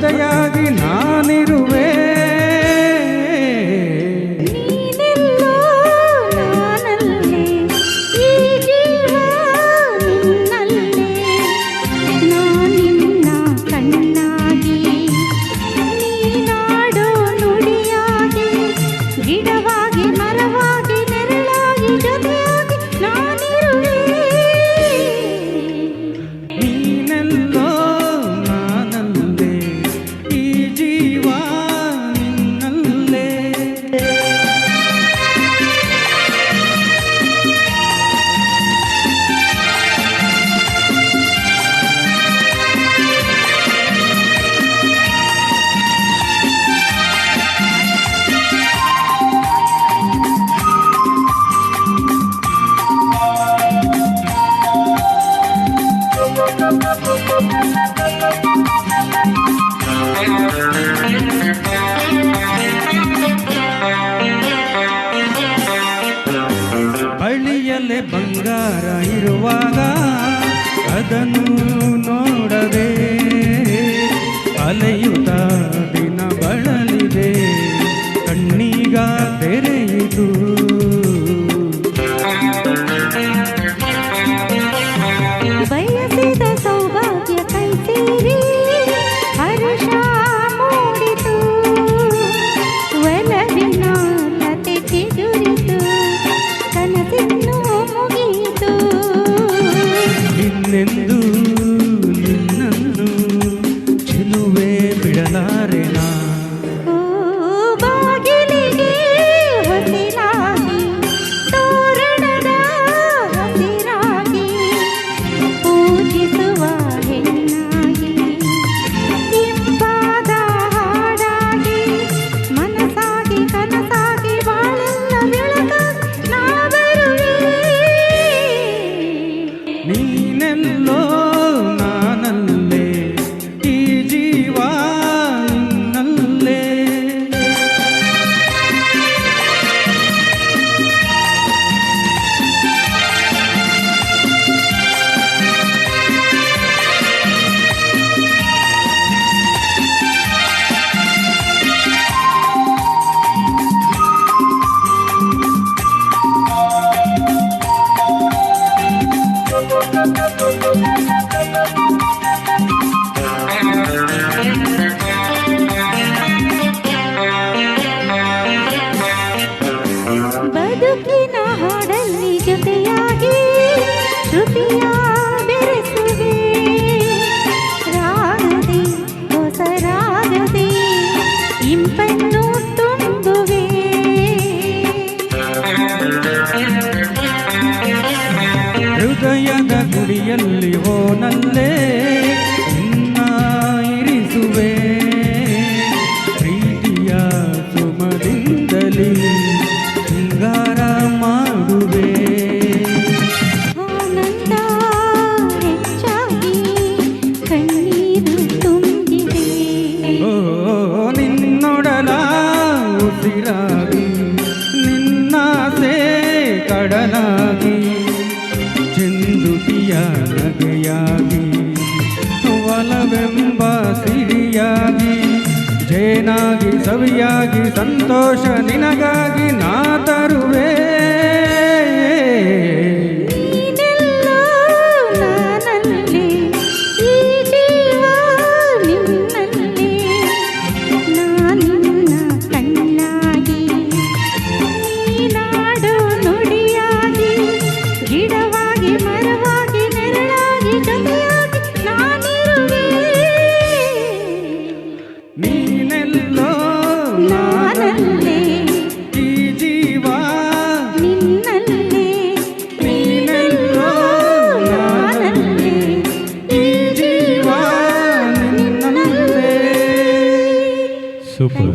ಜೊತೆಯಾಗಿ ನಾನಿರುವೆ. ಬಳಿಯಲ್ಲೇ ಬಂಗಾರ ಇರುವಾಗ ಅದನ್ನು ನೋಡದೆ ಅಲೆಯುತ್ತ ದಿನ ಬಳಲಿದೆ, ಕಣ್ಣೀಗ ತೆರೆಯಿತು. ಬಯಸಿದ ಸೌಭಾಗ್ಯ ಕೈ ಸೇರಿ ಹರ್ಷ ಮೂಡಿತು, ಒಲವಿನ ಲತೆ ಚಿಗುರಿತು, ಕನಸಿನ್ನು ಮುಗಿಯಿತು. ಇನ್ನೆಂದು ನಿನ್ನನ್ನು ಚೆಲುವೆ ಬಿಡಲಾರೆನ. ಬಾಗಿಲಿಗೆ ಹೊಸಿಲಾಗಿ ತೋರಣದ ಹಸಿರಾಗಿ ಪೂಜಿಸುವ ಹೆಣ್ಣಾಗಿ, ಇಂಪಾದ ಹಾಡಾಗಿ ಮನಸಾಗಿ ಕನಸಾಗಿ ಬಾಳೆಲ್ಲ ಬೆಳಕಾಗಿ ನಾ ಬರುವೆ. ನೀನೆಲ್ಲೋ ನಾನಲ್ಲೇ, ಈ ಜೀವ ನಿನ್ನಲ್ಲೇ. ಬದುಕಿನ ಹಾಡಲ್ಲಿ ಜೊತೆಯಾಗಿ ಶ್ರುತಿಯ ಬೆರೆಸುವೆ, ರಾಗದೆ ಹೊಸ ರಾಗದೆ ಇಂಪನ್ನು ತುಂಬುವೆ. ಹೃದಯದ ಗುಡಿಯಲ್ಲಿ ಹೋನಲ್ಲೇ ನಿನ್ನ ಇರಿಸುವೆ, ಪ್ರೀತಿಯ ಸುಮದಿಂದಲೇ ಶೃಂಗಾರ ಮಾಡುವೆ. ಆನಂದ ಹೆಚ್ಚಾಗಿ ಕಣ್ಣೀರು ತುಂಬಿದೆ, ಓ ನಿನ್ನೊಡಲ ಉಸಿರಾಗಿ ನಿನ್ನಾಸೆ ಕಡಲಾಗಿ, ಚೆಂದುಟಿಯ ನಗೆಯಾಗಿ ಒಲವೆಂಬ ಸಿರಿಯಾಗಿ, ಜೇನಾಗಿ ಸವಿಯಾಗಿ ಸಂತೋಷ ನಿನಗಾಗಿ ನಾ ತರುವೆ. ನೀನೆಲ್ಲೋ ನಾನಲ್ಲೇ, ಈ ಜೀವ ನಿನ್ನಲ್ಲೇ, ನಾನಿನ್ನ ಕಣ್ಣಾಗಿ ನೀನಾಡೋ ನುಡಿಯಾಗಿ, ಗಿಡವಾಗಿ ಮರವಾಗಿ ನೆರಳಾಗಿ ಜೊತೆಯಾಗಿ ನಾನಿರುವೆ. ನೀನೆಲ್ಲೋ ನಾನಲ್ಲೇ, ಈ ಜೀವ ನಿನ್ನಲ್ಲೇ, ನೀನೆಲ್ಲೋ ನಾನಲ್ಲೇ, ಈ ಜೀವ ನಿನ್ನಲ್ಲೇ. ಸೂಪರ್.